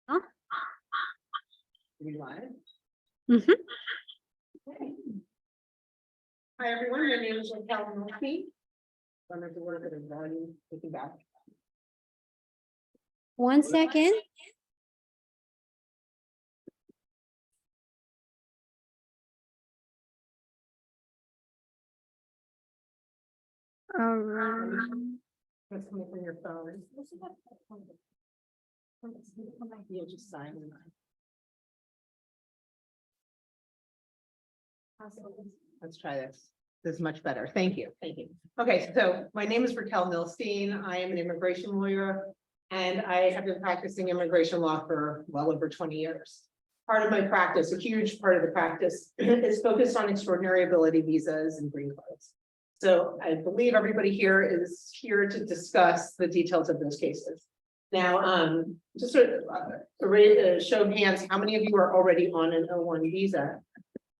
Huh? We live? Mhm. Okay. Hi, everyone. My name is Raquel Murphy. I'm at the work at a volume, taking back. 1 second. All right. What's coming from your phone? Yeah, just sign. Let's try this. This is much better. Thank you. Thank you. Okay, so my name is Raquel Milstein. I am an immigration lawyer, and I have been practicing immigration law for well over 20 years. Part of my practice, a huge part of the practice, is focused on extraordinary ability visas and green cards. So I believe everybody here is here to discuss the details of those cases. Now, just sort of a show of hands, how many of you are already on an O1 visa?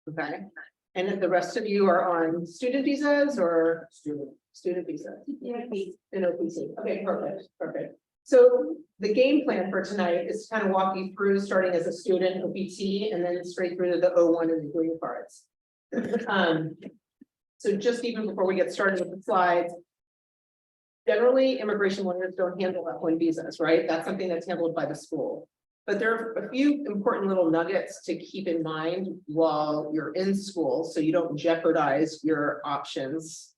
Okay, and then the rest of you are on student visas or student visas? In OPT. Okay, perfect. So the game plan for tonight is to kind of walk you through starting as a student OPT and then straight through to the O1 and the green cards. So just even before we get started with the slides, generally immigration lawyers don't handle F1 visas, right? That's something that's handled by the school. But there are a few important little nuggets to keep in mind while you're in school, so you don't jeopardize your options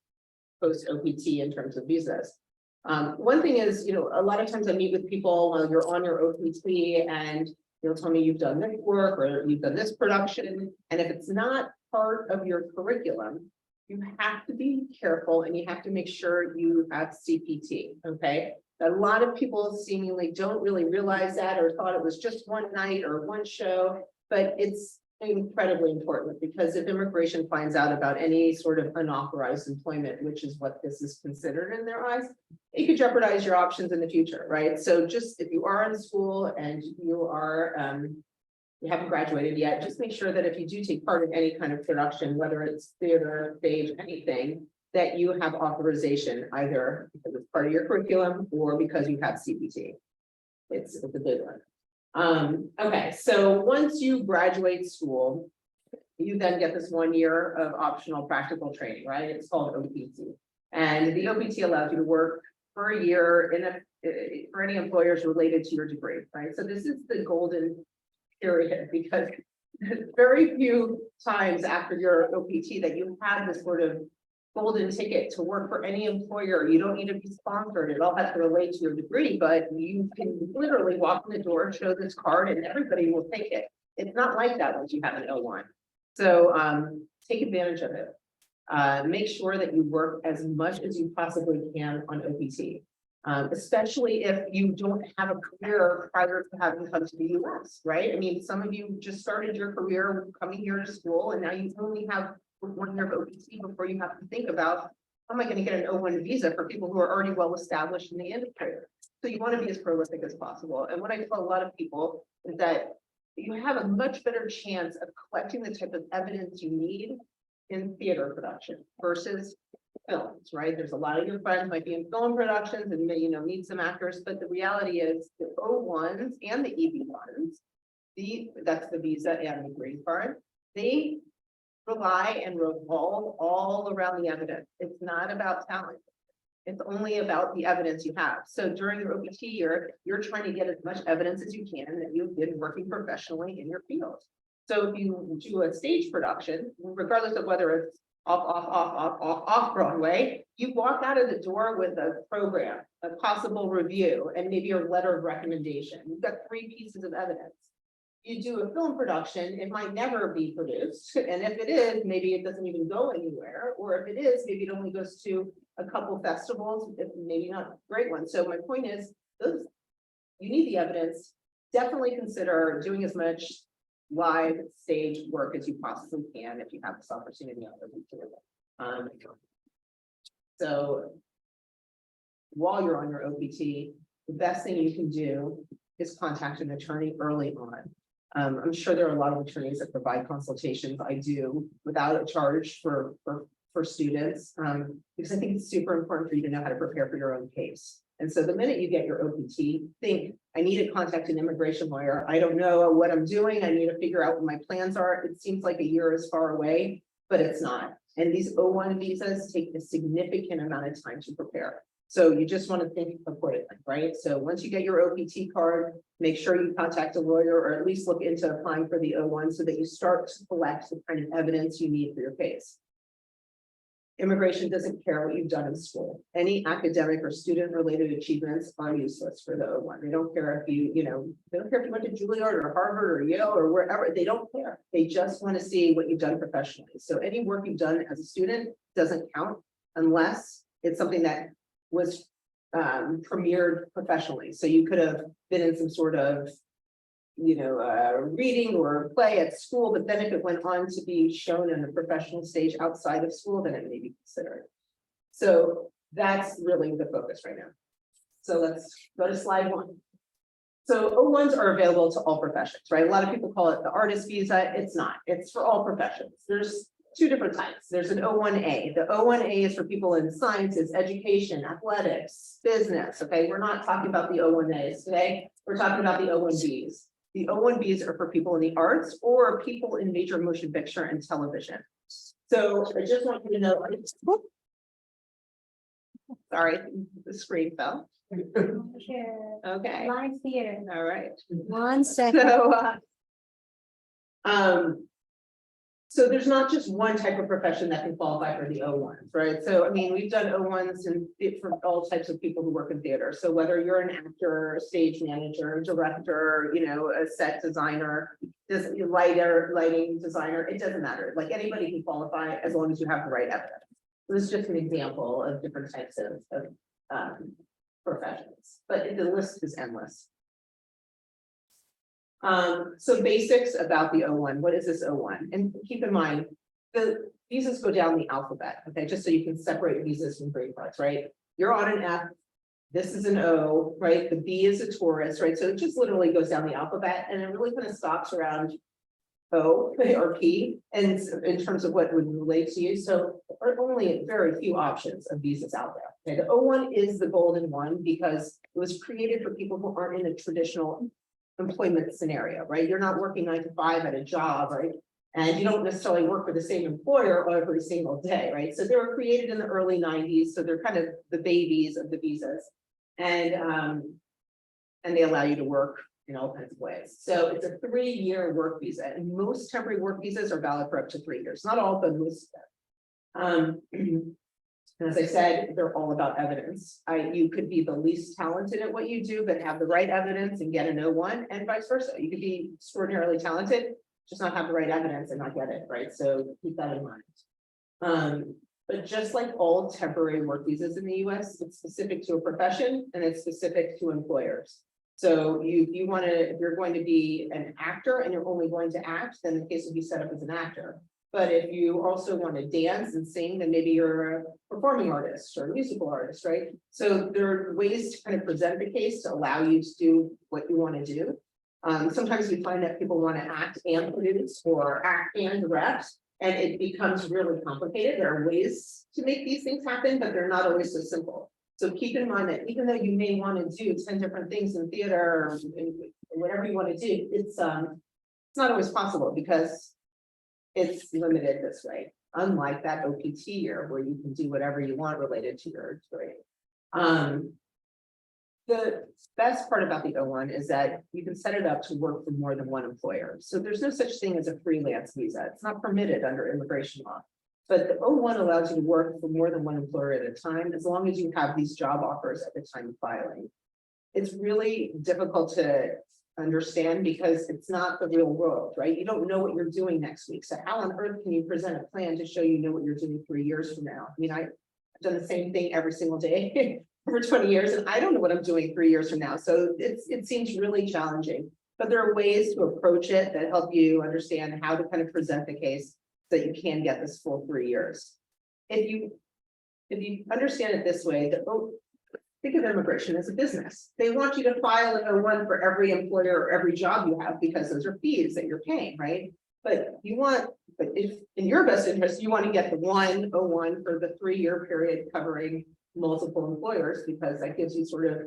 post OPT in terms of visas. One thing is, a lot of times I meet with people while you're on your OPT and you'll tell me you've done this work or you've done this production. And if it's not part of your curriculum, you have to be careful and you have to make sure you have CPT, okay? A lot of people seemingly don't really realize that or thought it was just one night or one show, but it's incredibly important because if immigration finds out about any sort of unauthorized employment, which is what this is considered in their eyes, it could jeopardize your options in the future, right? So just if you are in school and you are, you haven't graduated yet, just make sure that if you do take part in any kind of production, whether it's theater, stage, anything, that you have authorization either because it's part of your curriculum or because you have CPT. It's a big one. Okay, so once you graduate school, you then get this 1 year of optional practical training, right? It's called OPT. And the OPT allows you to work for a year for any employers related to your degree, right? So this is the golden period because very few times after your OPT that you have this sort of golden ticket to work for any employer. You don't need to be sponsored. It all has to relate to your degree, but you can literally walk in the door, show this card, and everybody will take it. It's not like that once you have an O1. So take advantage of it. Make sure that you work as much as you possibly can on OPT. Especially if you don't have a career prior to having come to the US, right? I mean, some of you just started your career coming here to school and now you only have 1 year of OPT before you have to think about, how am I going to get an O1 visa for people who are already well established in the industry? So you want to be as prolific as possible. And what I tell a lot of people is that you have a much better chance of collecting the type of evidence you need in theater production versus films, right? There's a lot of your friends might be in film productions and may, need some actors, but the reality is the O1s and the EB1s, that's the visa and the green card, they rely and revolve all around the evidence. It's not about talent. It's only about the evidence you have. So during your OPT year, you're trying to get as much evidence as you can that you've been working professionally in your field. So if you do a stage production, regardless of whether it's off Broadway, you walk out of the door with a program, a possible review, and maybe a letter of recommendation. You've got 3 pieces of evidence. You do a film production, it might never be produced. And if it is, maybe it doesn't even go anywhere. Or if it is, maybe it only goes to a couple festivals, maybe not great ones. So my point is, you need the evidence. Definitely consider doing as much live stage work as you possibly can if you have this opportunity. So while you're on your OPT, the best thing you can do is contact an attorney early on. I'm sure there are a lot of attorneys that provide consultations. I do without a charge for students, because I think it's super important for you to know how to prepare for your own case. And so the minute you get your OPT, think, I need to contact an immigration lawyer. I don't know what I'm doing. I need to figure out what my plans are. It seems like a year is far away, but it's not. And these O1 visas take a significant amount of time to prepare. So you just want to think accordingly, right? So once you get your OPT card, make sure you contact a lawyer or at least look into applying for the O1 so that you start to collect the kind of evidence you need for your case. Immigration doesn't care what you've done in school. Any academic or student related achievements are useless for the O1. They don't care if you, they don't care if you went to Juilliard or Harvard or Yale or wherever, they don't care. They just want to see what you've done professionally. So any work you've done as a student doesn't count unless it's something that was premiered professionally. So you could have been in some sort of reading or play at school, but then if it went on to be shown in a professional stage outside of school, then it may be considered. So that's really the focus right now. So let's go to slide 1. So O1s are available to all professions, right? A lot of people call it the artist visa. It's not, it's for all professions. There's 2 different types. There's an O1A. The O1A is for people in sciences, education, athletics, business. Okay, we're not talking about the O1As today. We're talking about the O1Bs. The O1Bs are for people in the arts or people in major motion picture and television. So I just want you to know. Sorry, the screen fell. Okay. Live theater. All right. 1 second. So there's not just one type of profession that can qualify for the O1s, right? So I mean, we've done O1s for all types of people who work in theater. So whether you're an actor, stage manager, director, a set designer, lighting designer, it doesn't matter. Like anybody can qualify as long as you have the right evidence. This is just an example of different types of professions, but the list is endless. So basics about the O1. What is this O1? And keep in mind, the visas go down the alphabet, okay, just so you can separate visas from green cards, right? You're on an F, this is an O, right? The B is a tourist, right? So it just literally goes down the alphabet and it really kind of stops around O or P and in terms of what would relate to you. So there are only very few options of visas out there. Okay, the O1 is the golden one because it was created for people who aren't in a traditional employment scenario, right? You're not working 9 to 5 at a job, right? And you don't necessarily work for the same employer every single day, right? So they were created in the early 90s. So they're kind of the babies of the visas. And they allow you to work in all kinds of ways. So it's a 3-year work visa, and most temporary work visas are valid for up to 3 years. Not all, but most of them. And as I said, they're all about evidence. You could be the least talented at what you do, but have the right evidence and get an O1, and vice versa. You could be extraordinarily talented, just not have the right evidence and not get it, right? So keep that in mind. But just like all temporary work visas in the US, it's specific to a profession and it's specific to employers. So if you're going to be an actor and you're only going to act, then the case will be set up as an actor. But if you also want to dance and sing, then maybe you're a performing artist or a musical artist, right? So there are ways to kind of present the case to allow you to do what you want to do. Sometimes we find that people want to act and produce or act and direct, and it becomes really complicated. There are ways to make these things happen, but they're not always so simple. So keep in mind that even though you may want to do 10 different things in theater or whatever you want to do, it's not always possible because it's limited this way, unlike that OPT year where you can do whatever you want related to your degree. The best part about the O1 is that you can set it up to work for more than one employer. So there's no such thing as a freelance visa. It's not permitted under immigration law. But the O1 allows you to work for more than one employer at a time, as long as you have these job offers at the time of filing. It's really difficult to understand because it's not the real world, right? You don't know what you're doing next week. So how on earth can you present a plan to show you know what you're doing 3 years from now? I mean, I've done the same thing every single day for 20 years, and I don't know what I'm doing 3 years from now. So it seems really challenging, but there are ways to approach it that help you understand how to kind of present the case so that you can get this full 3 years. If you understand it this way, think of immigration as a business. They want you to file an O1 for every employer or every job you have because those are fees that you're paying, right? But if in your best interest, you want to get the one O1 for the 3-year period covering multiple employers because that gives you sort of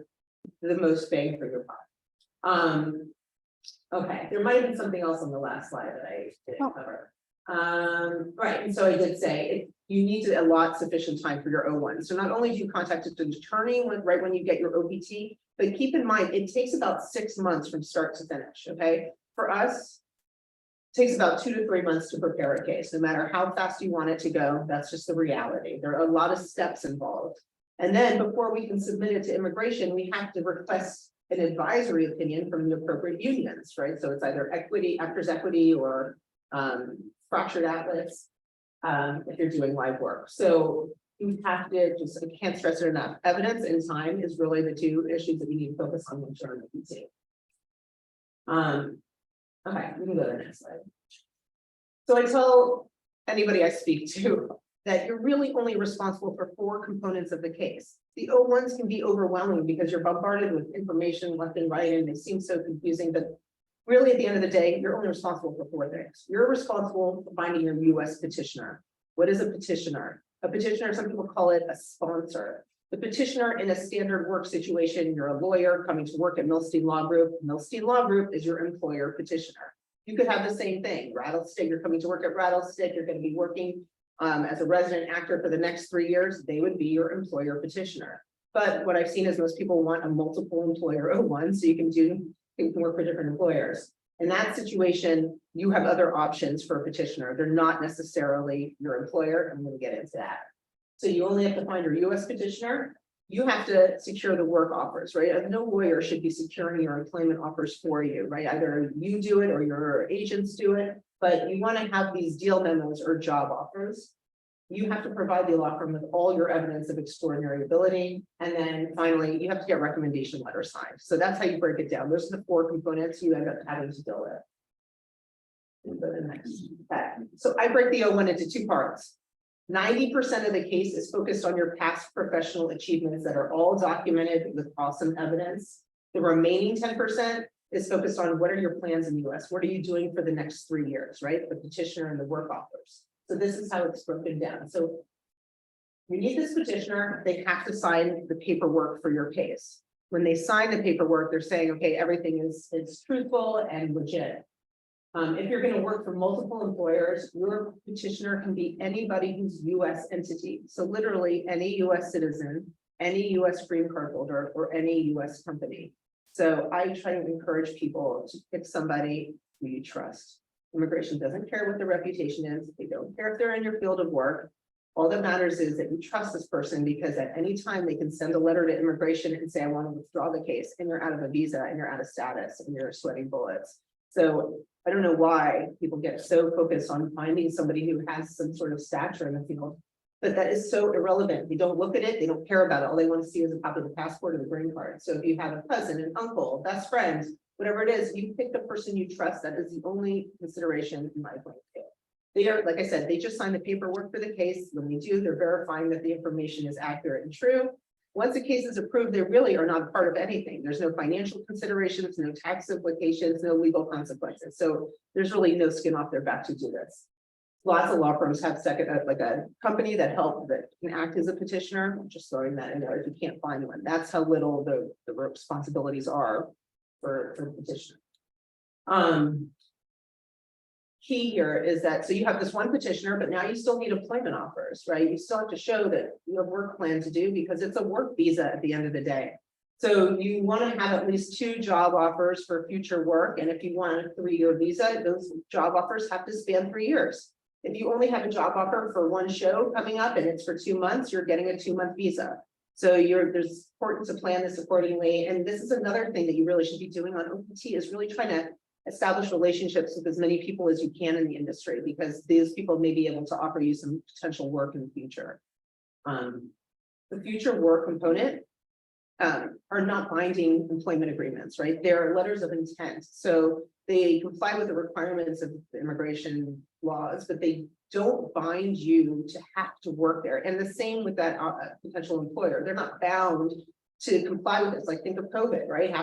the most bang for your buck. Okay, there might have been something else on the last slide that I didn't cover. Right, and so I did say you need to allot sufficient time for your O1. So not only do you contact an attorney right when you get your OPT, but keep in mind it takes about 6 months from start to finish. Okay, for us, it takes about 2 to 3 months to prepare a case. No matter how fast you want it to go, that's just the reality. There are a lot of steps involved, and then before we can submit it to immigration, we have to request an advisory opinion from the appropriate unions, right? So it's either equity, actors equity, or fractured atlas, if you're doing live work. So you have to just, I can't stress it enough. Evidence and time is really the two issues that you need to focus on when you're in the PT. Okay, we can go to the next slide. So I tell anybody I speak to that you're really only responsible for 4 components of the case. The O1s can be overwhelming because you're bombarded with information left and right, and they seem so confusing, but really at the end of the day, you're only responsible for 4 things. You're responsible for finding your US petitioner. What is a petitioner? A petitioner, some people call it a sponsor. The petitioner in a standard work situation, you're a lawyer coming to work at Milstein Law Group. Milstein Law Group is your employer petitioner. You could have the same thing. Rattlestick, you're coming to work at Rattlestick, you're going to be working as a resident actor for the next 3 years, they would be your employer petitioner. But what I've seen is most people want a multiple employer O1, so you can work for different employers. In that situation, you have other options for a petitioner. They're not necessarily your employer. I'm going to get into that. So you only have to find your US petitioner. You have to secure the work offers, right? No lawyer should be securing your employment offers for you, right? Either you do it or your agents do it, but you want to have these deal memos or job offers. You have to provide the law firm with all your evidence of extraordinary ability. And then finally, you have to get recommendation letters signed. So that's how you break it down. Those are the 4 components you end up having to deal with. Go to the next. Okay. So I break the O1 into 2 parts. 90% of the case is focused on your past professional achievements that are all documented with awesome evidence. The remaining 10% is focused on what are your plans in the US? What are you doing for the next 3 years, right? The petitioner and the work offers. So this is how it's broken down. So you need this petitioner, they have to sign the paperwork for your case. When they sign the paperwork, they're saying, okay, everything is truthful and legit. If you're going to work for multiple employers, your petitioner can be anybody who's US entity. So literally any US citizen, any US green card holder, or any US company. So I try to encourage people to pick somebody who you trust. Immigration doesn't care what their reputation is. They don't care if they're in your field of work. All that matters is that you trust this person, because at any time they can send a letter to immigration and say, I want to withdraw the case, and you're out of a visa and you're out of status and you're sweating bullets. So I don't know why people get so focused on finding somebody who has some sort of stature in the field, but that is so irrelevant. They don't look at it. They don't care about it. All they want to see is a copy of the passport or the green card. So if you have a cousin, an uncle, best friend, whatever it is, you pick the person you trust. That is the only consideration in my point of view. They are, like I said, they just sign the paperwork for the case. When they do, they're verifying that the information is accurate and true. Once the case is approved, they really are not part of anything. There's no financial considerations, no tax implications, no legal consequences. So there's really no skin off their back to do this. Lots of law firms have like a company that can act as a petitioner. I'm just throwing that in there if you can't find one. That's how little the responsibilities are for the petitioner. Key here is that, so you have this one petitioner, but now you still need employment offers, right? You still have to show that you have work plan to do, because it's a work visa at the end of the day. So you want to have at least 2 job offers for future work. And if you want a 3-year visa, those job offers have to span 3 years. If you only have a job offer for 1 show coming up and it's for 2 months, you're getting a 2-month visa. So there's important to plan this accordingly. And this is another thing that you really should be doing on OPT, is really trying to establish relationships with as many people as you can in the industry, because these people may be able to offer you some potential work in the future. The future work component are not binding employment agreements, right? They're letters of intent. So they comply with the requirements of the immigration laws, but they don't bind you to have to work there. And the same with that potential employer. They're not bound to comply with this. Like, think of COVID, right?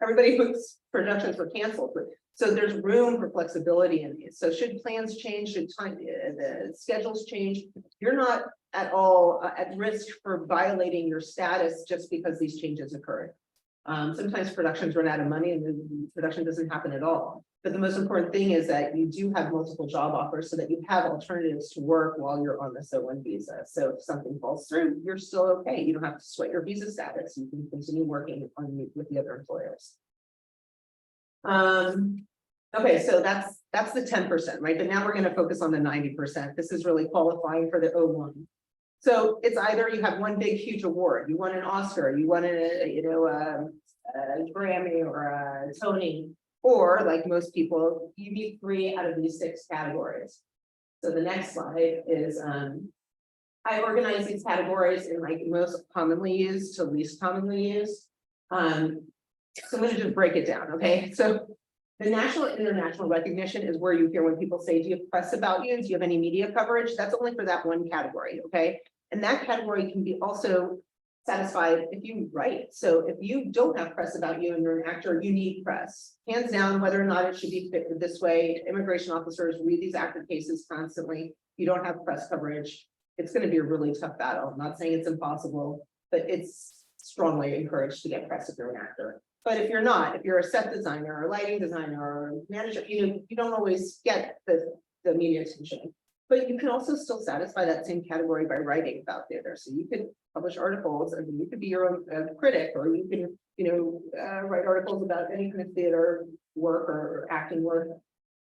Everybody whose productions were canceled. So there's room for flexibility in these. So should plans change, should the schedules change, you're not at all at risk for violating your status just because these changes occurred. Sometimes productions run out of money and the production doesn't happen at all. But the most important thing is that you do have multiple job offers so that you have alternatives to work while you're on this O1 visa. So if something falls through, you're still okay. You don't have to sweat your visa status. You can continue working with the other employers. Okay, so that's the 10%, right? But now we're going to focus on the 90%. This is really qualifying for the O1. So it's either you have one big huge award, you won an Oscar, you won a Grammy or a Tony, or like most people, you meet 3 out of these 6 categories. So the next slide is I organize these categories in like most commonly used to least commonly used. So I'm going to just break it down, okay? So the national and international recognition is where you hear when people say, do you have press about you? Do you have any media coverage? That's only for that one category, okay? And that category can be also satisfied if you write. So if you don't have press about you and you're an actor, you need press. Hands down, whether or not it should be fit this way, immigration officers read these actor cases constantly. You don't have press coverage. It's going to be a really tough battle. I'm not saying it's impossible, but it's strongly encouraged to get press if you're an actor. But if you're not, if you're a set designer or a lighting designer or manager, you don't always get the media attention. But you can also still satisfy that same category by writing about theater. So you could publish articles, and you could be your own critic, or you can, write articles about any kind of theater work or acting work,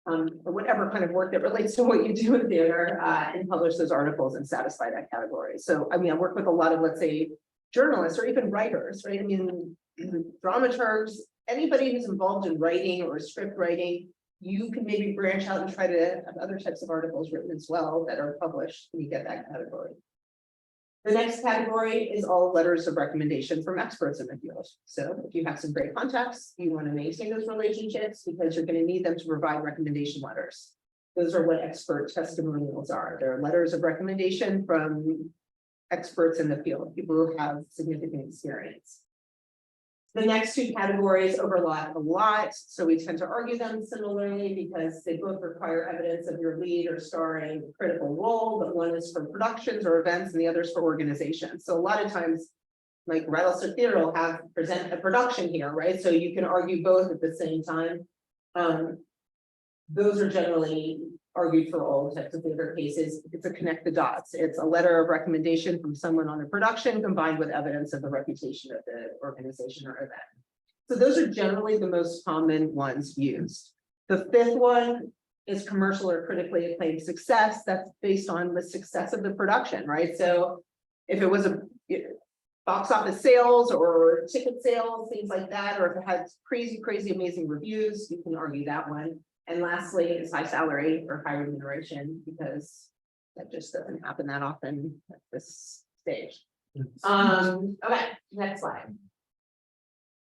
or whatever kind of work that relates to what you do in theater, and publish those articles and satisfy that category. So, I mean, I work with a lot of, let's say, journalists or even writers, right? I mean, dramaturgs, anybody who's involved in writing or script writing, you can maybe branch out and try to have other types of articles written as well that are published when you get that category. The next category is all letters of recommendation from experts in the field. So if you have some great contacts, you want to maintain those relationships because you're going to need them to provide recommendation letters. Those are what expert testimonials are. They're letters of recommendation from experts in the field, people who have significant experience. The next 2 categories overlap a lot, so we tend to argue them similarly because they both require evidence of your lead or starring critical role, but one is for productions or events and the other is for organizations. So a lot of times, like Rattlestick Theater will have present a production here, right? So you can argue both at the same time. Those are generally argued for all types of theater cases. It's a connect the dots. It's a letter of recommendation from someone on the production combined with evidence of the reputation of the organization or event. So those are generally the most common ones used. The 5th one is commercial or critically acclaimed success. That's based on the success of the production, right? So if it was a box office sales or ticket sales, things like that, or if it had crazy, amazing reviews, you can argue that one. And lastly, is high salary or high remuneration, because that just doesn't happen that often at this stage. Okay, next slide.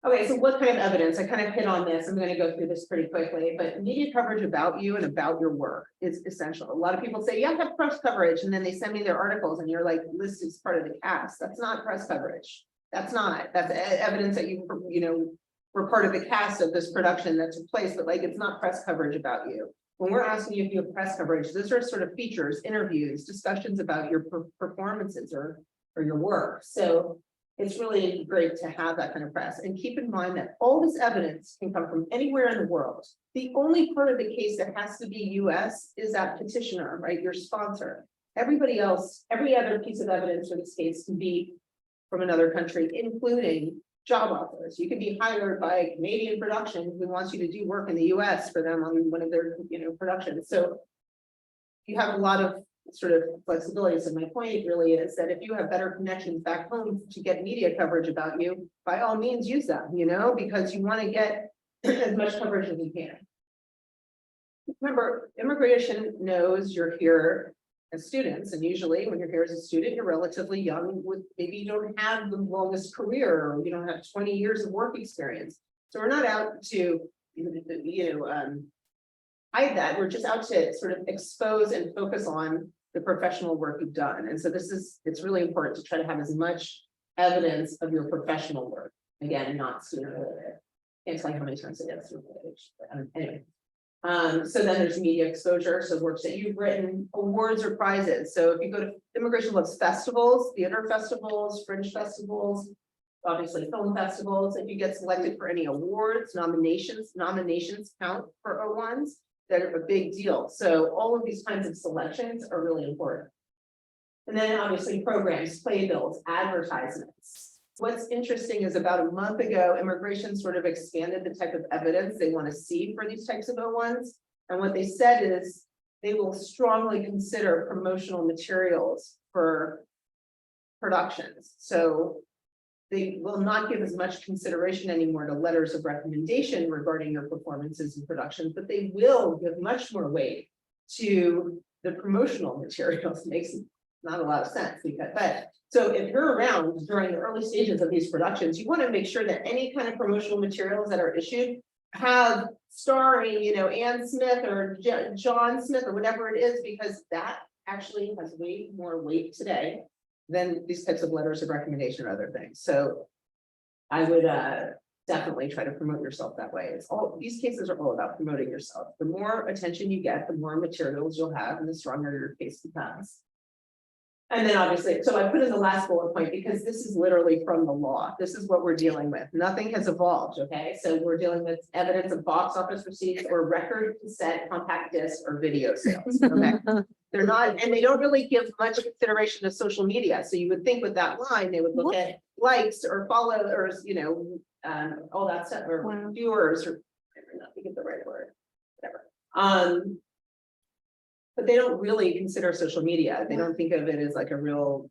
Okay, so what kind of evidence? I kind of hit on this. I'm going to go through this pretty quickly, but media coverage about you and about your work is essential. A lot of people say, you have to have press coverage, and then they send me their articles and you're like listed as part of the cast. That's not press coverage. That's evidence that you were part of the cast of this production that took place, but like it's not press coverage about you. When we're asking you if you have press coverage, those are sort of features, interviews, discussions about your performances or your work. So it's really great to have that kind of press. And keep in mind that all this evidence can come from anywhere in the world. The only part of the case that has to be US is that petitioner, right? Your sponsor. Everybody else, every other piece of evidence for this case can be from another country, including job offers. You can be hired by a Canadian production who wants you to do work in the US for them on one of their productions. So you have a lot of sort of flexibility. So my point really is that if you have better connections back home to get media coverage about you, by all means use them, because you want to get as much coverage as you can. Remember, immigration knows you're here as students, and usually when you're here as a student, you're relatively young, with maybe you don't have the longest career, or you don't have 20 years of work experience. So we're not out to hide that. We're just out to sort of expose and focus on the professional work you've done. And so it's really important to try to have as much evidence of your professional work. Again, not student related. Can't tell you how many times I get student related. Anyway. So then there's media exposure, so works that you've written, awards or prizes. So if you go to immigration loves festivals, theater festivals, fringe festivals, obviously film festivals, if you get selected for any awards, nominations count for O1s. They're a big deal. So all of these kinds of selections are really important. And then obviously programs, playbills, advertisements. What's interesting is about a month ago, immigration sort of expanded the type of evidence they want to see for these types of O1s. And what they said is they will strongly consider promotional materials for productions. So they will not give as much consideration anymore to letters of recommendation regarding your performances and productions, but they will give much more weight to the promotional materials. Makes not a lot of sense because, but so if you're around during the early stages of these productions, you want to make sure that any kind of promotional materials that are issued have starring, you know, Ann Smith or John Smith or whatever it is, because that actually has way more weight today than these types of letters of recommendation or other things. So I would definitely try to promote yourself that way. It's all, these cases are all about promoting yourself. The more attention you get, the more materials you'll have and the stronger your case becomes. And then obviously, so I put in the last bullet point because this is literally from the law. This is what we're dealing with. Nothing has evolved, okay? So we're dealing with evidence of box office receipts or record, cassette, compact disc, or video sales, okay? They're not, and they don't really give much consideration to social media. So you would think with that line, they would look at likes or followers, you know, all that stuff, or viewers, or I'm not thinking the right word, whatever. But they don't really consider social media. They don't think of it as like a real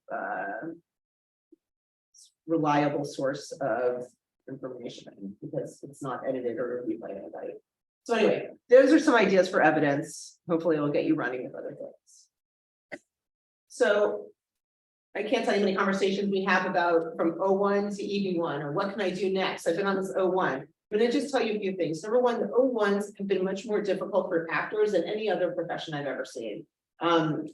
reliable source of information because it's not edited or reviewed by anybody. So anyway, those are some ideas for evidence. Hopefully it'll get you running with other things. So I can't tell you how many conversations we have about from O1 to EB1 or what can I do next? I've been on this O1. I'm going to just tell you a few things. Number one, the O1s have been much more difficult for actors than any other profession I've ever seen. The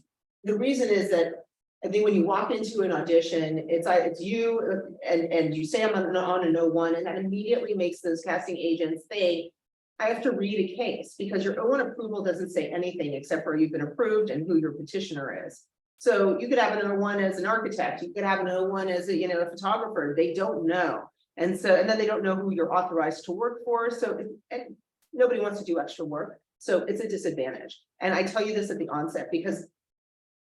reason is that I think when you walk into an audition, it's you and you say I'm on an O1, and that immediately makes those casting agents think I have to read a case because your O1 approval doesn't say anything except for you've been approved and who your petitioner is. So you could have an O1 as an architect, you could have an O1 as a, a photographer. They don't know. And then they don't know who you're authorized to work for. So and nobody wants to do extra work. So it's a disadvantage. And I tell you this at the onset because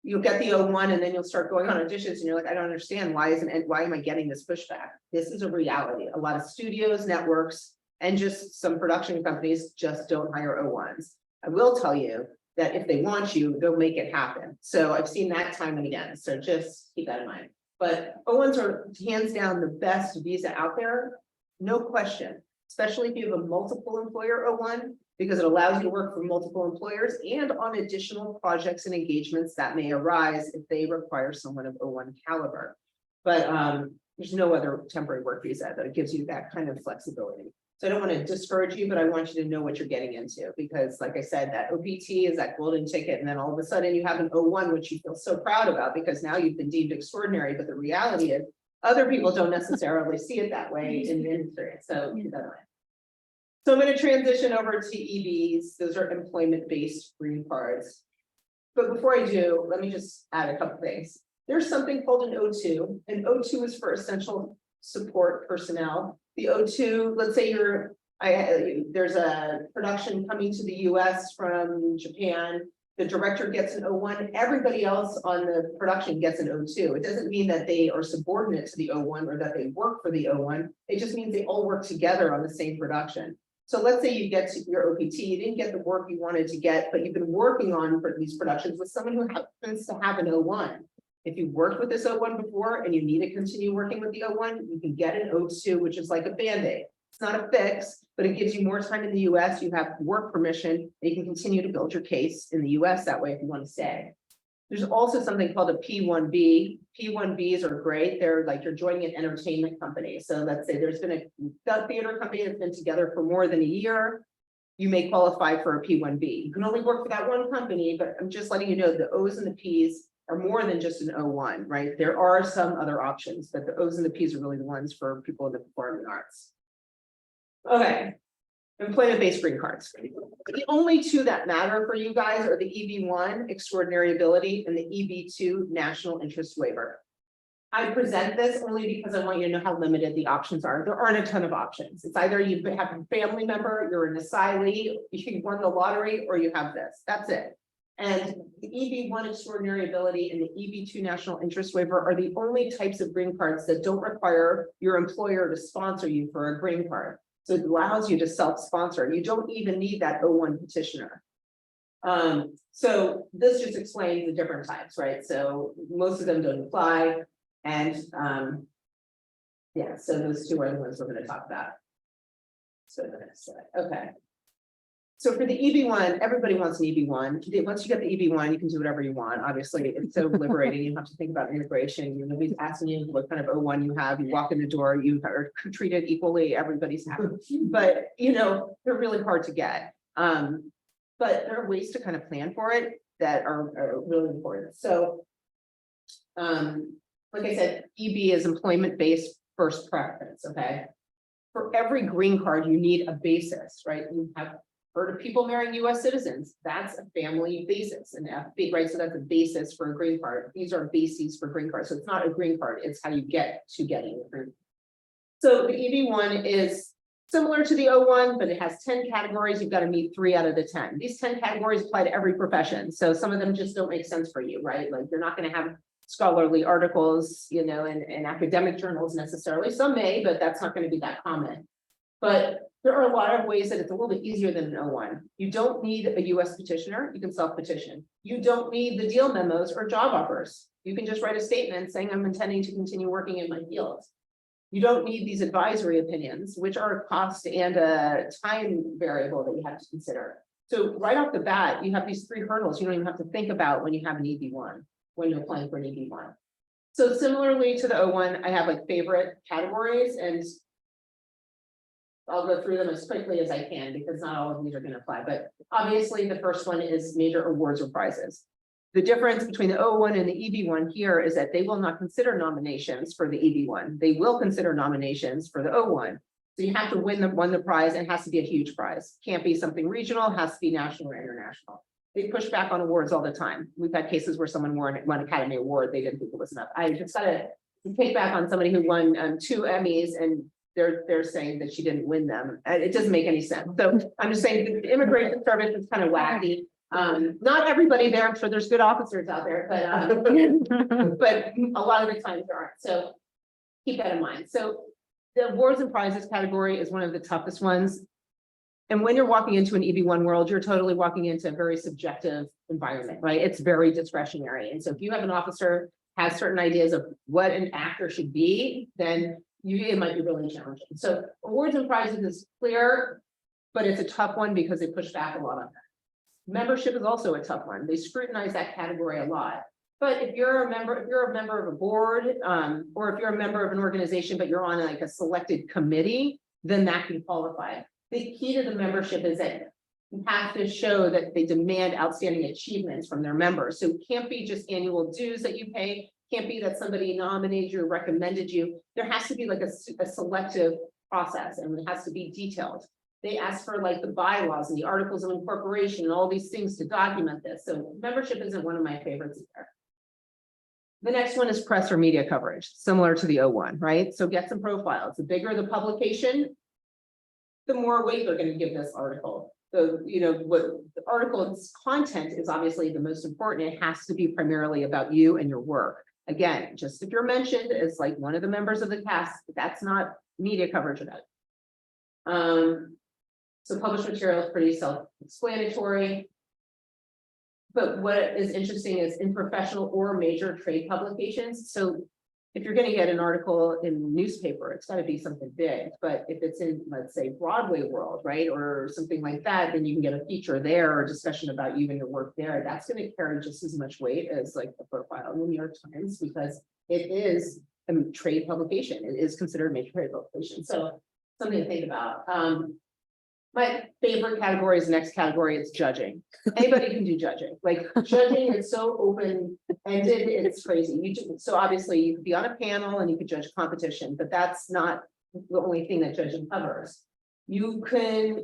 you'll get the O1 and then you'll start going on auditions and you're like, I don't understand why am I getting this pushback? This is a reality. A lot of studios, networks, and just some production companies just don't hire O1s. I will tell you that if they want you, they'll make it happen. So I've seen that time and again. So just keep that in mind. But O1s are hands down the best visa out there, no question, especially if you have a multiple employer O1, because it allows you to work for multiple employers and on additional projects and engagements that may arise if they require someone of O1 caliber. But there's no other temporary work visa that gives you that kind of flexibility. So I don't want to discourage you, but I want you to know what you're getting into because like I said, that OPT is that golden ticket. And then all of a sudden you have an O1, which you feel so proud about because now you've been deemed extraordinary. But the reality is other people don't necessarily see it that way in the industry. So keep that in mind. So I'm going to transition over to EBs. Those are employment-based green cards. But before I do, let me just add a couple things. There's something called an O2, and O2 is for essential support personnel. The O2, let's say there's a production coming to the US from Japan, the director gets an O1, everybody else on the production gets an O2. It doesn't mean that they are subordinate to the O1 or that they work for the O1. It just means they all work together on the same production. So let's say you get to your OPT, you didn't get the work you wanted to get, but you've been working on for these productions with someone who happens to have an O1. If you worked with this O1 before and you need to continue working with the O1, you can get an O2, which is like a Band-Aid. It's not a fix, but it gives you more time in the US. You have work permission, and you can continue to build your case in the US that way if you want to stay. There's also something called a P1B. P1Bs are great. They're like you're joining an entertainment company. So let's say there's been a theater company that's been together for more than a year. You may qualify for a P1B. You can only work for that one company, but I'm just letting you know the O's and the P's are more than just an O1, right? There are some other options, but the O's and the P's are really the ones for people in the performing arts. Okay, employment-based green cards. The only two that matter for you guys are the EB1 extraordinary ability and the EB2 national interest waiver. I present this only because I want you to know how limited the options are. There aren't a ton of options. It's either you have a family member, you're an asylee, you won the lottery, or you have this. That's it. And the EB1 extraordinary ability and the EB2 national interest waiver are the only types of green cards that don't require your employer to sponsor you for a green card. So it allows you to self-sponsor. You don't even need that O1 petitioner. So this just explains the different types, right? So most of them don't apply. And yeah, so those two are the ones we're going to talk about. So the next slide. Okay. So for the EB1, everybody wants an EB1. Once you get the EB1, you can do whatever you want. Obviously, it's so liberating. You don't have to think about integration. Nobody's asking you what kind of O1 you have. You walk in the door, you are treated equally. Everybody's happy. But they're really hard to get. But there are ways to kind of plan for it that are really important. So like I said, EB is employment-based first preference, okay? For every green card, you need a basis, right? You have heard of people marrying US citizens. That's a family basis, and FB, right? So that's a basis for a green card. These are bases for green cards. So it's not a green card, it's how you get to getting a green card. So the EB1 is similar to the O1, but it has 10 categories. You've got to meet 3 out of the 10. These 10 categories apply to every profession. So some of them just don't make sense for you, right? Like you're not going to have scholarly articles, in academic journals necessarily. Some may, but that's not going to be that common. But there are a lot of ways that it's a little bit easier than an O1. You don't need a US petitioner, you can self-petition. You don't need the deal memos or job offers. You can just write a statement saying I'm intending to continue working in my field. You don't need these advisory opinions, which are a cost and a time variable that you have to consider. So right off the bat, you have these 3 hurdles you don't even have to think about when you have an EB1. When you're applying for an EB1. So similarly to the O1, I have like favorite categories, and I'll go through them as quickly as I can because not all of these are going to apply. But obviously the first one is major awards or prizes. The difference between the O1 and the EB1 here is that they will not consider nominations for the EB1. They will consider nominations for the O1. So you have to win the prize, and it has to be a huge prize. Can't be something regional, has to be national or international. They push back on awards all the time. We've had cases where someone won Academy Award, they didn't think it was enough. I just got to take back on somebody who won 2 Emmys, and they're saying that she didn't win them. And it doesn't make any sense. So I'm just saying the immigration service is kind of wacky. Not everybody there, I'm sure there's good officers out there, but but a lot of the times there aren't. So keep that in mind. So the awards and prizes category is one of the toughest ones. And when you're walking into an EB1 world, you're totally walking into a very subjective environment, right? It's very discretionary. And so if you have an officer has certain ideas of what an actor should be, then it might be really challenging. So awards and prizes is clear, but it's a tough one because they push back a lot on that. Membership is also a tough one. They scrutinize that category a lot. But if you're a member of a board, or if you're a member of an organization, but you're on like a selected committee, then that can qualify. The key to the membership is that you have to show that they demand outstanding achievements from their members. So it can't be just annual dues that you pay. Can't be that somebody nominated you or recommended you. There has to be like a selective process, and it has to be detailed. They ask for like the bylaws and the articles of incorporation and all these things to document this. So membership isn't one of my favorites either. The next one is press or media coverage, similar to the O1, right? So get some profiles. The bigger the publication, the more weight they're going to give this article. So, what the article's content is obviously the most important. It has to be primarily about you and your work. Again, just if you're mentioned as like one of the members of the cast, that's not media coverage of it. So published material is pretty self-explanatory. But what is interesting is in professional or major trade publications. So if you're going to get an article in the newspaper, it's got to be something big. But if it's in, let's say, Broadway world, right, or something like that, then you can get a feature there or a discussion about you and your work there. That's going to carry just as much weight as like the profile in the New York Times, because it is a trade publication. It is considered a major trade publication. So something to think about. My favorite category is the next category. It's judging. Anybody can do judging. Like judging is so open-ended, it's crazy. So obviously you could be on a panel and you could judge competition, but that's not the only thing that judging covers. You can,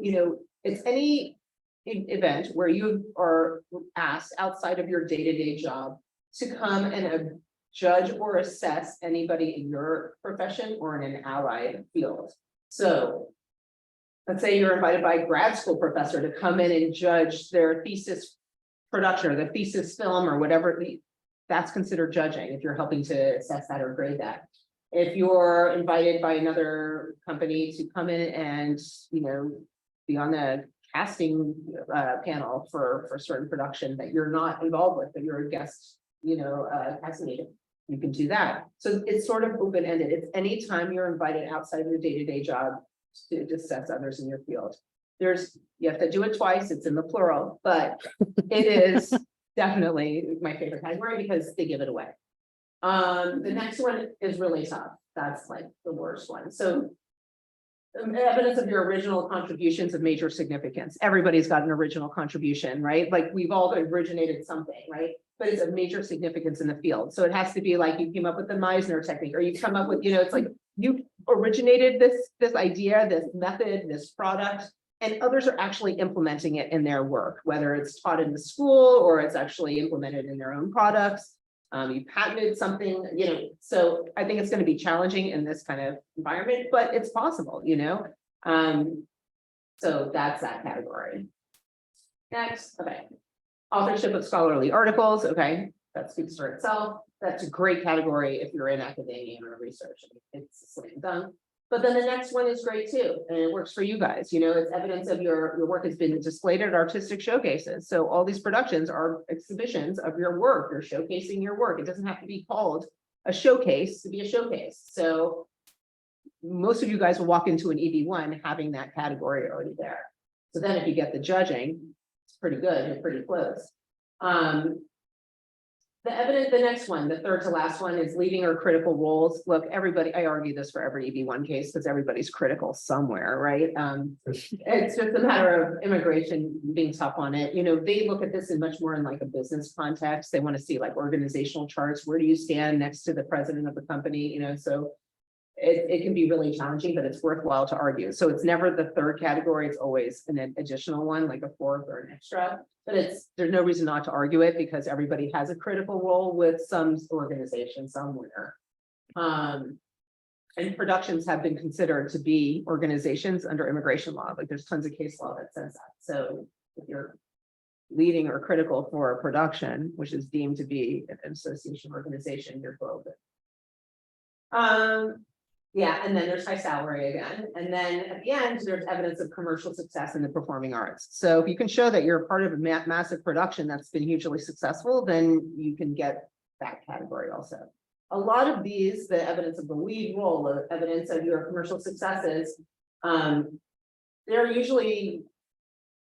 it's any event where you are asked outside of your day-to-day job to come and judge or assess anybody in your profession or in an allied field. So let's say you're invited by a grad school professor to come in and judge their thesis production or the thesis film or whatever, that's considered judging if you're helping to assess that or grade that. If you're invited by another company to come in and, be on the casting panel for certain production that you're not involved with, but you're a guest, casting agent, you can do that. So it's sort of open-ended. It's anytime you're invited outside of your day-to-day job to assess others in your field. You have to do it twice, it's in the plural, but it is definitely my favorite category because they give it away. The next one is really tough. That's like the worst one. So evidence of your original contributions of major significance. Everybody's got an original contribution, right? Like we've all originated something, right? But it's of major significance in the field. So it has to be like you came up with the Meisner technique, or you come up with, it's like you originated this idea, this method, this product, and others are actually implementing it in their work, whether it's taught in the school or it's actually implemented in their own products. You patented something, so I think it's going to be challenging in this kind of environment, but it's possible, so that's that category. Next, okay. Authorship of scholarly articles, okay, that speaks for itself. That's a great category if you're in academia or research. It's a slam dunk. But then the next one is great too, and it works for you guys. It's evidence of your work has been displayed at artistic showcases. So all these productions are exhibitions of your work. You're showcasing your work. It doesn't have to be called a showcase to be a showcase. So most of you guys will walk into an EB1 having that category already there. So then if you get the judging, it's pretty good. You're pretty close. The next one, the third to last one, is leading or critical roles. Look, everybody, I argue this for every EB1 case because everybody's critical somewhere, right? It's just a matter of immigration being tough on it. They look at this in much more in like a business context. They want to see like organizational charts. Where do you stand next to the president of the company? So it can be really challenging, but it's worthwhile to argue. So it's never the third category. It's always an additional one, like a fourth or an extra. But there's no reason not to argue it because everybody has a critical role with some organization somewhere. And productions have been considered to be organizations under immigration law. Like there's tons of case law that says that. So if you're leading or critical for a production, which is deemed to be an association organization, you're global. Yeah, and then there's high salary again. And then at the end, there's evidence of commercial success in the performing arts. So if you can show that you're part of a massive production that's been hugely successful, then you can get that category also. A lot of these, the evidence of the lead role, the evidence of your commercial successes, they're usually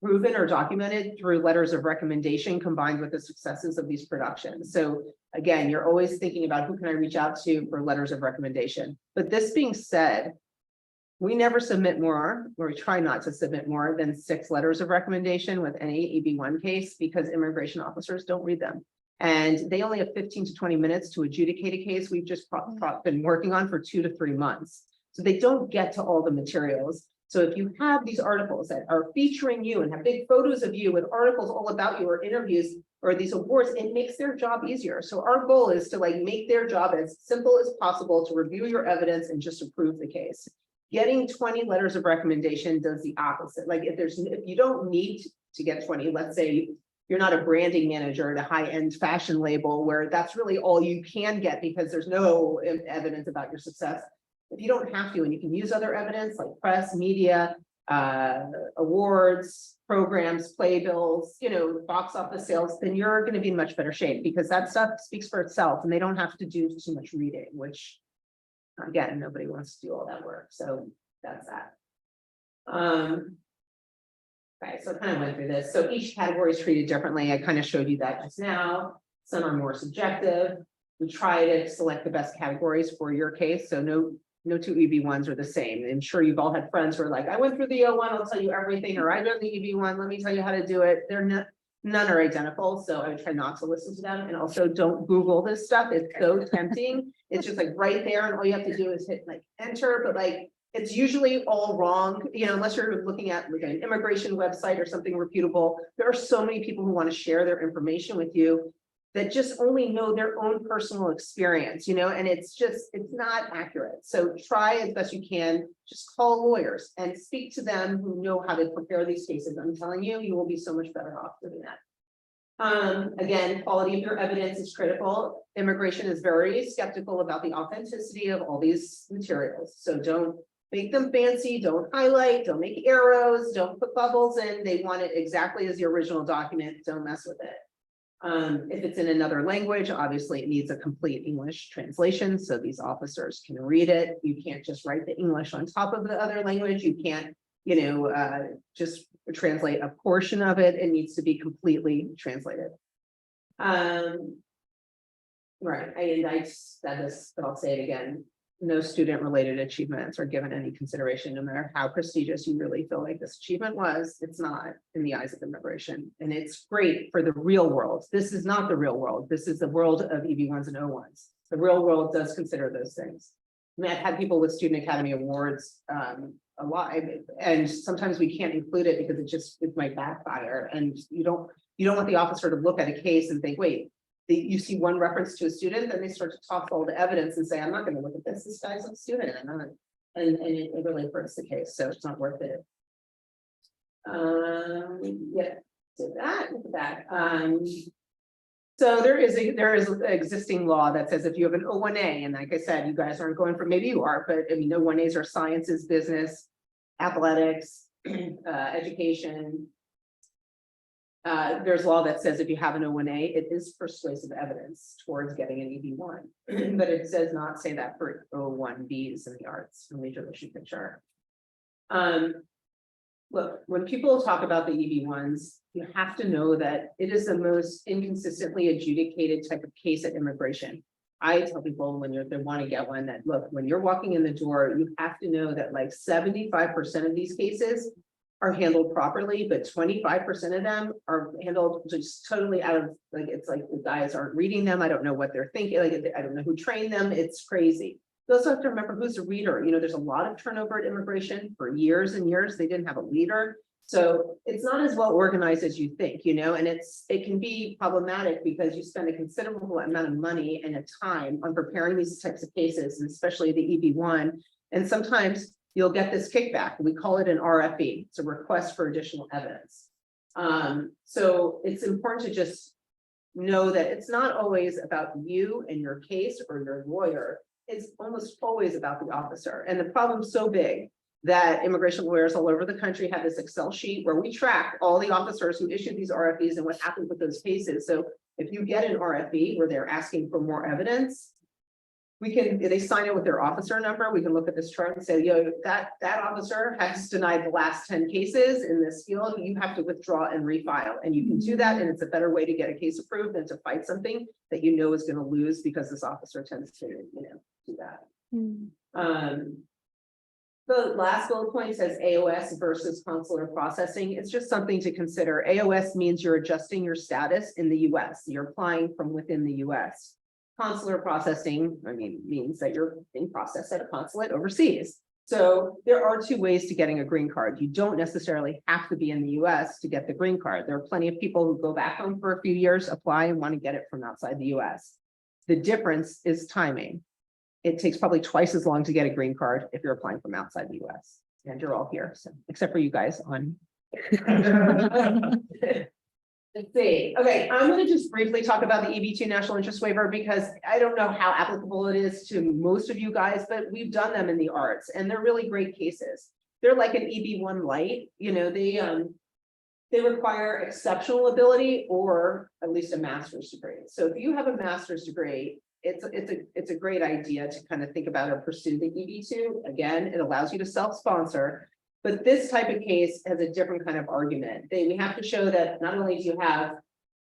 proven or documented through letters of recommendation combined with the successes of these productions. So again, you're always thinking about who can I reach out to for letters of recommendation. But this being said, we never submit more, or we try not to submit more than 6 letters of recommendation with any EB1 case because immigration officers don't read them. And they only have 15 to 20 minutes to adjudicate a case we've just been working on for 2 to 3 months. So they don't get to all the materials. So if you have these articles that are featuring you and have big photos of you with articles all about you or interviews or these awards, it makes their job easier. So our goal is to make their job as simple as possible to review your evidence and just approve the case. Getting 20 letters of recommendation does the opposite. Like if you don't need to get 20, let's say you're not a branding manager at a high-end fashion label where that's really all you can get because there's no evidence about your success. If you don't have to, and you can use other evidence like press, media, awards, programs, playbills, box office sales, then you're going to be in much better shape because that stuff speaks for itself and they don't have to do too much reading, which again, nobody wants to do all that work. So that's that. Okay, so I kind of went through this. So each category is treated differently. I kind of showed you that just now. Some are more subjective. We try to select the best categories for your case. So no 2 EB1s are the same. I'm sure you've all had friends who are like, I went through the O1, I'll tell you everything, or I done the EB1, let me tell you how to do it. None are identical. So I would try not to listen to them. And also don't Google this stuff. It's so tempting. It's just like right there. And all you have to do is hit like enter, but like It's usually all wrong, you know, unless you're looking at like an immigration website or something reputable. There are so many people who want to share their information with you that just only know their own personal experience, you know, and it's not accurate. So try as best you can, just call lawyers and speak to them who know how to prepare these cases. I'm telling you, you will be so much better off doing that. Again, quality of your evidence is critical. Immigration is very skeptical about the authenticity of all these materials. So don't make them fancy, don't highlight, don't make arrows, don't put bubbles in. They want it exactly as the original document. Don't mess with it. If it's in another language, obviously it needs a complete English translation so these officers can read it. You can't just write the English on top of the other language. You can't, you know, just translate a portion of it. It needs to be completely translated. Right, I said this, but I'll say it again. No student-related achievements are given any consideration, no matter how prestigious you really feel like this achievement was. It's not in the eyes of immigration, and it's great for the real world. This is not the real world. This is the world of EB1s and O1s. The real world does consider those things. I mean, I've had people with Student Academy Awards a lot, and sometimes we can't include it because it might backfire, and you don't want the officer to look at a case and think, wait. You see one reference to a student, then they start to toss all the evidence and say, I'm not going to look at this. This guy's a student, and it really hurts the case, so it's not worth it. Yeah, so look at that. So there is an existing law that says if you have an O1A, and like I said, you guys aren't going for, maybe you are, but I mean, O1As are sciences, business, athletics, education. There's law that says if you have an O1A, it is persuasive evidence towards getting an EB1, but it does not say that for O1Bs in the arts. Let me just show you a picture. Look, when people talk about the EB1s, you have to know that it is the most inconsistently adjudicated type of case at immigration. I tell people when they want to get one that, look, when you're walking in the door, you have to know that like 75% of these cases are handled properly, but 25% of them are handled just totally out of, like, it's like the guys aren't reading them. I don't know what they're thinking. Like, I don't know who trained them. It's crazy. You also have to remember who's a reader. You know, there's a lot of turnover at immigration for years and years. They didn't have a leader. So it's not as well organized as you think, you know, and it can be problematic because you spend a considerable amount of money and time on preparing these types of cases, and especially the EB1. And sometimes you'll get this kickback. We call it an RFE. It's a request for additional evidence. So it's important to just know that it's not always about you and your case or your lawyer. It's almost always about the officer. And the problem's so big that immigration lawyers all over the country have this Excel sheet where we track all the officers who issued these RFEs and what happened with those cases. So if you get an RFE where they're asking for more evidence, they sign it with their officer number. We can look at this chart and say, yo, that officer has denied the last 10 cases in this field. You have to withdraw and refile. And you can do that. And it's a better way to get a case approved than to fight something that you know is going to lose because this officer tends to, you know, do that. The last bullet point says AOS versus consular processing. It's just something to consider. AOS means you're adjusting your status in the US. You're applying from within the US. Consular processing, I mean, means that you're being processed at a consulate overseas. So there are two ways to getting a green card. You don't necessarily have to be in the US to get the green card. There are plenty of people who go back home for a few years, apply, and want to get it from outside the US. The difference is timing. It takes probably twice as long to get a green card if you're applying from outside the US. And you're all here, so except for you guys on. Let's see. Okay, I'm going to just briefly talk about the EB2 national interest waiver because I don't know how applicable it is to most of you guys, but we've done them in the arts and they're really great cases. They're like an EB1 light, you know, they require exceptional ability or at least a master's degree. So if you have a master's degree, it's a great idea to kind of think about or pursue the EB2. Again, it allows you to self-sponsor. But this type of case has a different kind of argument. We have to show that not only do you have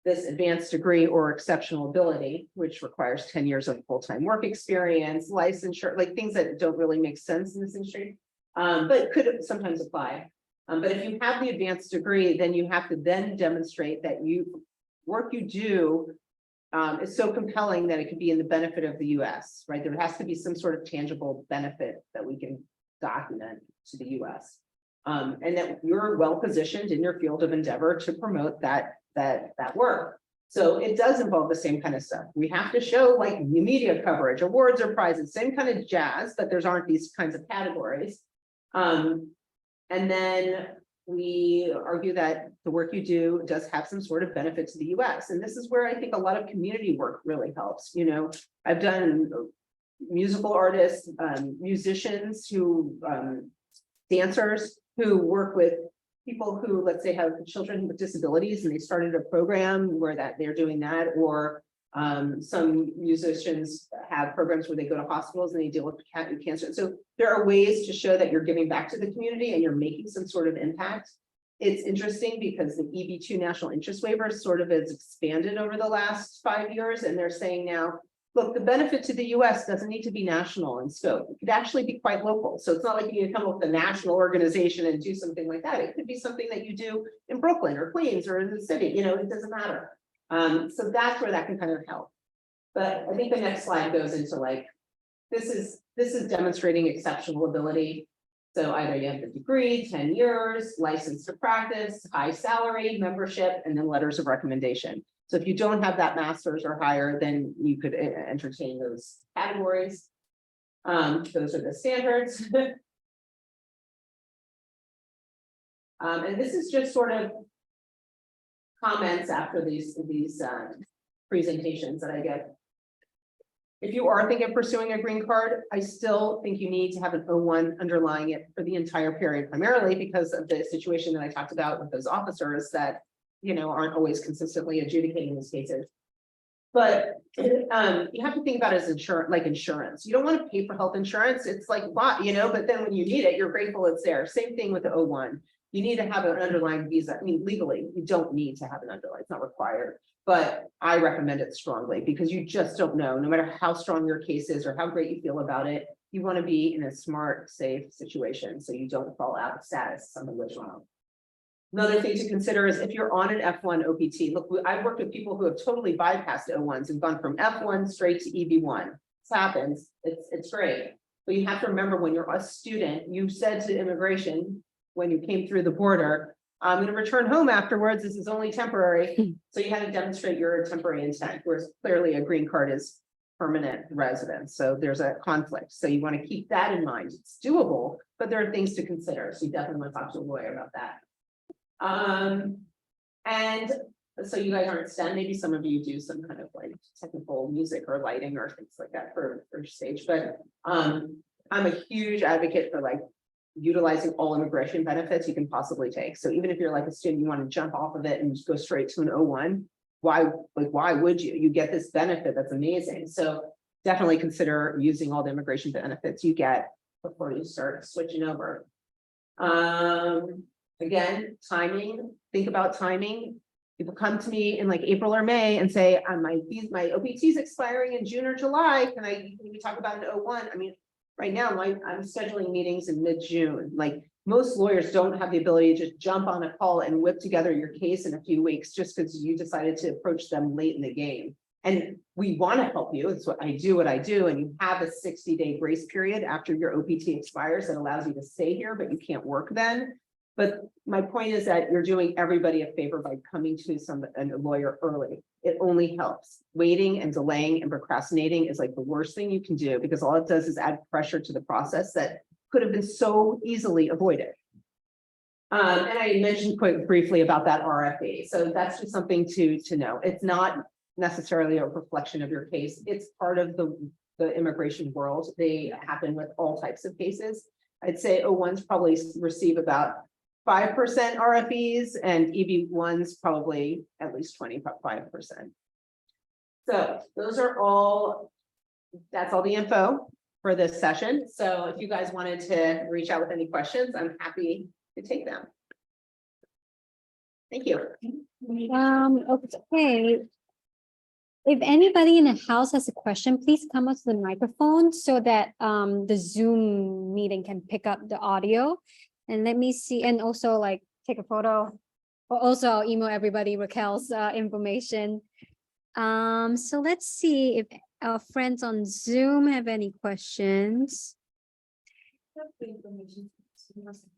this advanced degree or exceptional ability, which requires 10 years of full-time work experience, licensure, like things that don't really make sense in this industry, but could sometimes apply. But if you have the advanced degree, then you have to then demonstrate that work you do is so compelling that it could be in the benefit of the US, right? There has to be some sort of tangible benefit that we can document to the US. And that you're well positioned in your field of endeavor to promote that work. So it does involve the same kind of stuff. We have to show like media coverage, awards or prizes, same kind of jazz, but there's aren't these kinds of categories. And then we argue that the work you do does have some sort of benefit to the US. And this is where I think a lot of community work really helps. You know, I've done musical artists, musicians who, dancers who work with people who, let's say, have children with disabilities, and they started a program where that they're doing that, or some musicians have programs where they go to hospitals and they deal with cancer. So there are ways to show that you're giving back to the community and you're making some sort of impact. It's interesting because the EB2 national interest waiver sort of has expanded over the last 5 years, and they're saying now, look, the benefit to the US doesn't need to be national in scope. It could actually be quite local. So it's not like you need to come up with a national organization and do something like that. It could be something that you do in Brooklyn or Queens or in the city, you know, it doesn't matter. So that's where that can kind of help. But I think the next slide goes into like, this is demonstrating exceptional ability. So either you have the degree, 10 years, license to practice, high salary, membership, and then letters of recommendation. So if you don't have that master's or higher, then you could entertain those categories. Those are the standards. And this is just sort of comments after these presentations that I get. If you are thinking of pursuing a green card, I still think you need to have an O1 underlying it for the entire period, primarily because of the situation that I talked about with those officers that, you know, aren't always consistently adjudicating these cases. But you have to think about it as insurance. You don't want to pay for health insurance. It's like, what, you know, but then when you need it, you're grateful it's there. Same thing with the O1. You need to have an underlying visa. I mean, legally, you don't need to have an underlying, it's not required. But I recommend it strongly because you just don't know, no matter how strong your case is or how great you feel about it, you want to be in a smart, safe situation so you don't fall out of status, something goes wrong. Another thing to consider is if you're on an F1 OPT, look, I've worked with people who have totally bypassed O1s and gone from F1 straight to EB1. This happens, it's great. But you have to remember when you're a student, you said to immigration when you came through the border, I'm going to return home afterwards. This is only temporary. So you had to demonstrate your temporary intent, whereas clearly a green card is permanent residence. So there's a conflict. So you want to keep that in mind. It's doable, but there are things to consider. So you definitely want to talk to a lawyer about that. And so you guys aren't STEM, maybe some of you do some kind of like technical music or lighting or things like that for stage, but I'm a huge advocate for like utilizing all immigration benefits you can possibly take. So even if you're like a student, you want to jump off of it and just go straight to an O1, why would you? You get this benefit that's amazing. So definitely consider using all the immigration benefits you get before you start switching over. Again, timing, think about timing. People come to me in like April or May and say, my OPT is expiring in June or July. Can we talk about an O1? I mean, right now, I'm scheduling meetings in mid-June. Like most lawyers don't have the ability to just jump on a call and whip together your case in a few weeks just because you decided to approach them late in the game. And we want to help you. It's what I do. And you have a 60-day grace period after your OPT expires that allows you to stay here, but you can't work then. But my point is that you're doing everybody a favor by coming to a lawyer early. It only helps. Waiting and delaying and procrastinating is like the worst thing you can do because all it does is add pressure to the process that could have been so easily avoided. And I mentioned quite briefly about that RFE. So that's just something to know. It's not necessarily a reflection of your case. It's part of the immigration world. They happen with all types of cases. I'd say O1s probably receive about 5% RFEs and EB1s probably at least 25%. So those are all, that's all the info for this session. So if you guys wanted to reach out with any questions, I'm happy to take them. Thank you. Okay. If anybody in the house has a question, please come up to the microphone so that the Zoom meeting can pick up the audio. And let me see, and also like take a photo, or also I'll email everybody Raquel's information. So let's see if our friends on Zoom have any questions.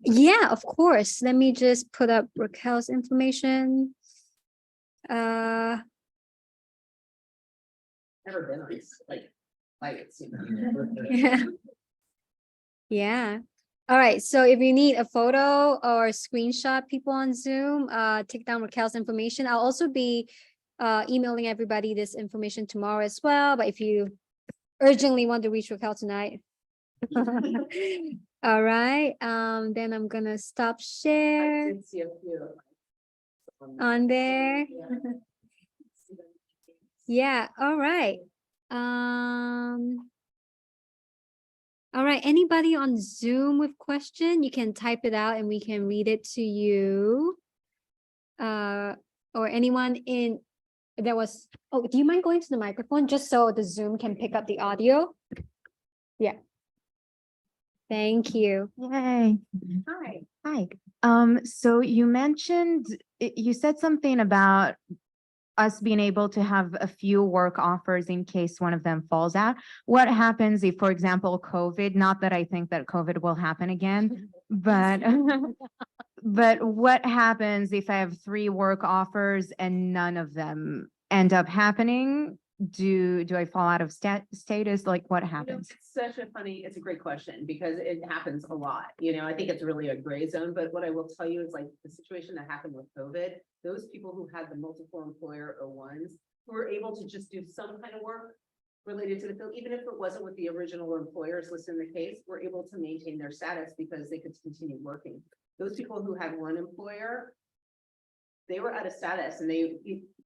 Yeah, of course. Let me just put up Raquel's information. Never been on this, like it's, Yeah. Yeah. All right. So if you need a photo or screenshot people on Zoom, take down Raquel's information. I'll also be emailing everybody this information tomorrow as well. But if you urgently want to reach Raquel tonight. All right. Then I'm gonna stop I share did see a few. on there. Yeah. Yeah. All right. All right, anybody on Zoom with question, you can type it out and we can read it to you. Or anyone in, there was, oh, do you mind going to the microphone just so the Zoom can pick up the audio? Yeah. Thank you. Yay. Hi. Hi. So you mentioned, you said something about us being able to have a few work offers in case one of them falls out. What happens if, for example, COVID, not that I think that COVID will happen again, but but what happens if I have 3 work offers and none of them end up happening? Do I fall out of status? Like what happens? It's such a funny, it's a great question because it happens a lot. I think it's really a gray zone, but what I will tell you is like the situation that happened with COVID, those people who had the multiple employer O1s who were able to just do some kind of work related to the field, even if it wasn't with the original employers listed in the case, were able to maintain their status because they could continue working. Those people who had one employer, they were out of status and